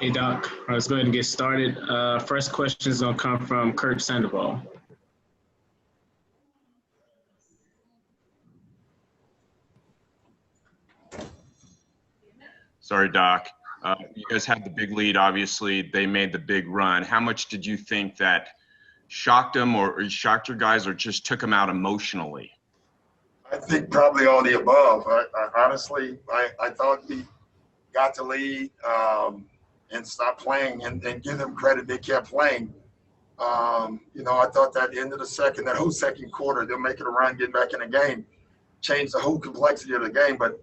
Hey, Doc. All right, let's go ahead and get started. First question is going to come from Kurt Sandoval. Sorry, Doc. You guys had the big lead, obviously. They made the big run. How much did you think that shocked them or shocked your guys or just took them out emotionally? I think probably all the above. Honestly, I thought we got the lead and stopped playing and give them credit. They kept playing. I thought that at the end of the second, that whole second quarter, they'll make it a run, get back in the game, change the whole complexity of the game. But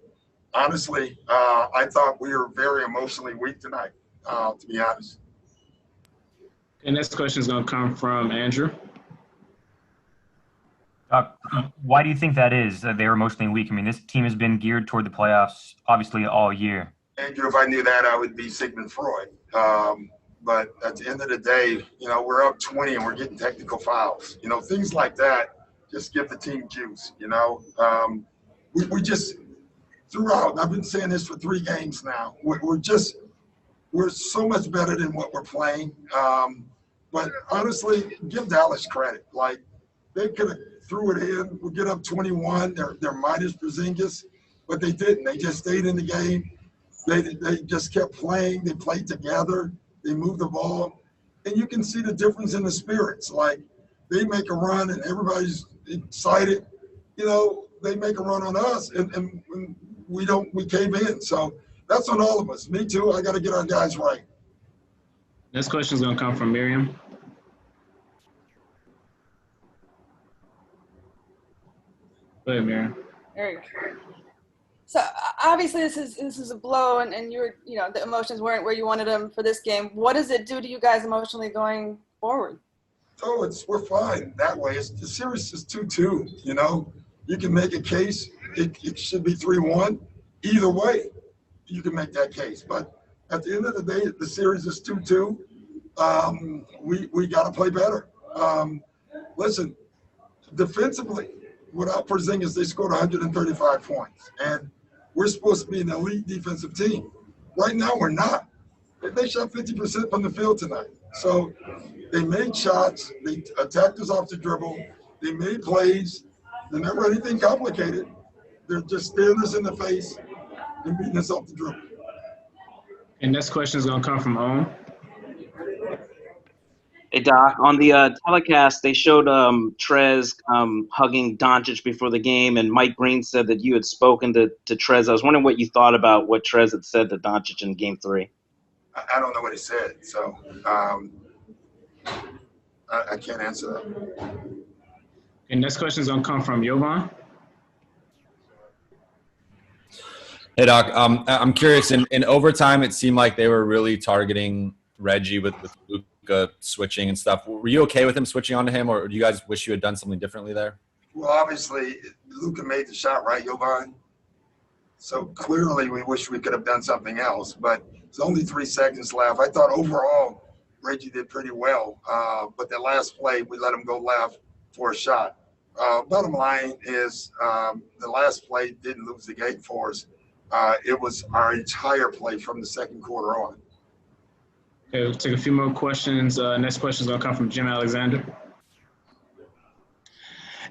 honestly, I thought we were very emotionally weak tonight, to be honest. And next question is going to come from Andrew. Why do you think that is, that they're emotionally weak? I mean, this team has been geared toward the playoffs, obviously, all year. Andrew, if I knew that, I would be Sigmund Freud. But at the end of the day, we're up 20 and we're getting technical fouls. Things like that just give the team juice, We just throughout, I've been saying this for 3 games now, we're so much better than what we're playing. But honestly, give Dallas credit. Like, they could have threw it in. We'll get up 21. They're minus Porzingis, but they didn't. They just stayed in the game. They just kept playing. They played together. They moved the ball. And you can see the difference in the spirits. Like, they make a run and everybody's excited. They make a run on us and we cave in. So that's on all of us. Me too. I got to get our guys right. Next question is going to come from Miriam. Go ahead, Miriam. There you go. So obviously this is a blow, and you're the emotions weren't where you wanted them for this game. What does it do to you guys emotionally going forward? Oh, we're fine that way. The series is 2-2. You can make a case. It should be 3-1. Either way, you can make that case. But at the end of the day, the series is 2-2. We got to play better. Listen, defensively, without Porzingis, they scored 135 points. And we're supposed to be an elite defensive team. Right now, we're not. They shot 50% from the field tonight. So they made shots. They attacked us off the dribble. They made plays. They're never anything complicated. They're just staring us in the face and beating us off the dribble. And next question is going to come from Owen. Hey, Doc, on the telecast, they showed Trez hugging Doncic before the game, and Mike Green said that you had spoken to Trez. I was wondering what you thought about what Trez had said to Doncic in Game 3. I don't know what he said, so I can't answer that. And next question is going to come from Jovan. Hey, Doc, I'm curious. In overtime, it seemed like they were really targeting Reggie with Luka switching and stuff. Were you okay with him switching onto him, or do you guys wish you had done something differently there? Well, obviously, Luka made the shot, right, Jovan? So clearly we wish we could have done something else, but there's only 3 seconds left. I thought overall Reggie did pretty well, but the last play, we let him go left for a shot. Bottom line is the last play didn't lose the game for us. It was our entire play from the second quarter on. Okay, we'll take a few more questions. Next question is going to come from Jim Alexander.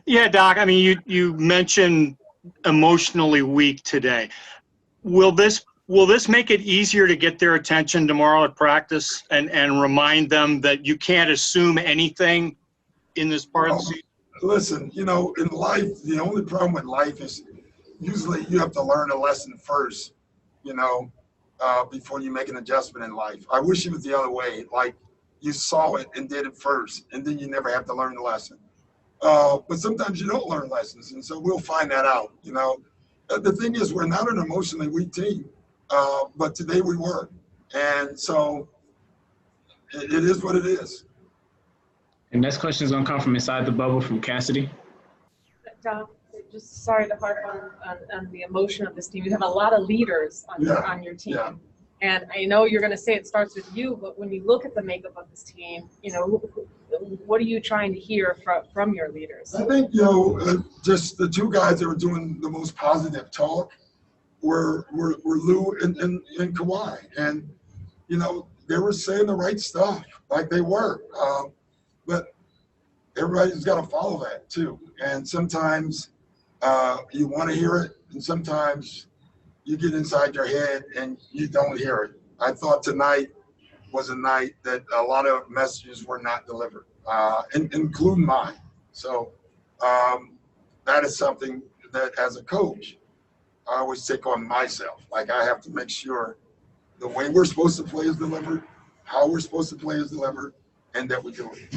Yeah, Doc, I mean, you mentioned emotionally weak today. Will this make it easier to get their attention tomorrow at practice and remind them that you can't assume anything in this part of the season? Listen, in life, the only problem with life is usually you have to learn a lesson first, before you make an adjustment in life. I wish it was the other way. Like, you saw it and did it first, and then you never have to learn the lesson. But sometimes you don't learn lessons, and so we'll find that out, The thing is, we're not an emotionally weak team, but today we were. And so it is what it is. And next question is going to come from inside the bubble from Cassidy. Doc, just sorry to harp on the emotion of this team. You have a lot of leaders on your team. Yeah. And I know you're going to say it starts with you, but when you look at the makeup of this team, what are you trying to hear from your leaders? I think, just the 2 guys that were doing the most positive talk were Lou and Kawhi. And, they were saying the right stuff, like they were. But everybody's got to follow that too. And sometimes you want to hear it, and sometimes you get inside your head and you don't hear it. I thought tonight was a night that a lot of messages were not delivered, including mine. So that is something that as a coach, I always take on myself. Like I have to make sure the way we're supposed to play is delivered, how we're supposed to play is delivered, and that we do it.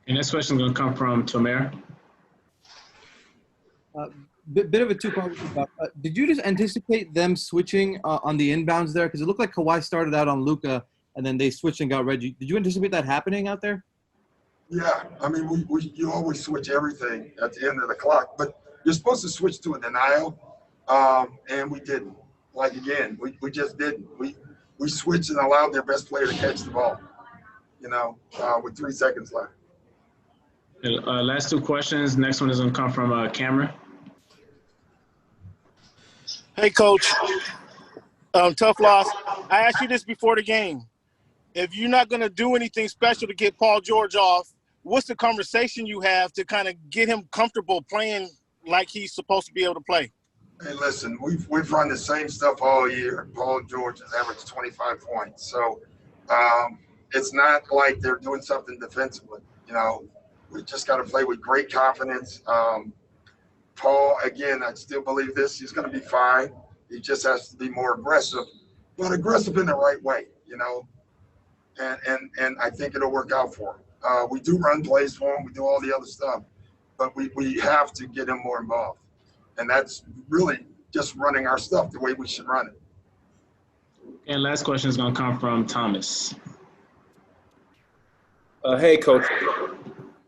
And next question is going to come from Tomer. Bit of a two-part. Did you just anticipate them switching on the inbounds there? Because it looked like Kawhi started out on Luka, and then they switched and got Reggie. Did you anticipate that happening out there? Yeah, I mean, you always switch everything at the end of the clock, but you're supposed to switch to a denial, and we didn't. Like again, we just didn't. We switched and allowed their best player to catch the ball, with 3 seconds left. Last two questions. Next one is going to come from Cameron. Hey, Coach. Tough loss. I asked you this before the game. If you're not going to do anything special to get Paul George off, what's the conversation you have to kind of get him comfortable playing like he's supposed to be able to play? Hey, listen, we've run the same stuff all year. Paul George has averaged 25 points. So it's not like they're doing something defensively. We just got to play with great confidence. Paul, again, I still believe this. He's going to be fine. He just has to be more aggressive, but aggressive in the right way, And I think it'll work out for him. We do run plays for him. We do all the other stuff, but we have to get him more involved. And that's really just running our stuff the way we should run it. And last question is going to come from Thomas. Hey, Coach.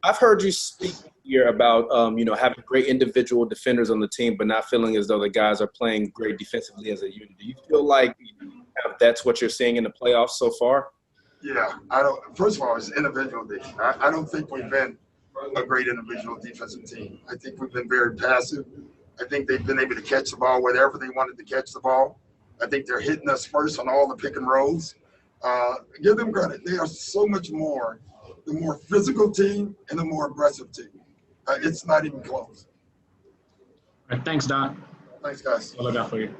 I've heard you speak here about, having great individual defenders on the team, but not feeling as though the guys are playing great defensively as a unit. Do you feel like that's what you're seeing in the playoffs so far? Yeah, first of all, it's individual defense. I don't think we've been a great individual defensive team. I think we've been very passive. I think they've been able to catch the ball wherever they wanted to catch the ball. I think they're hitting us first on all the pick and rolls. Give them credit. They are so much more, the more physical team and the more aggressive team. It's not even close. All right, thanks, Doc. Thanks, guys. I'll look out for you.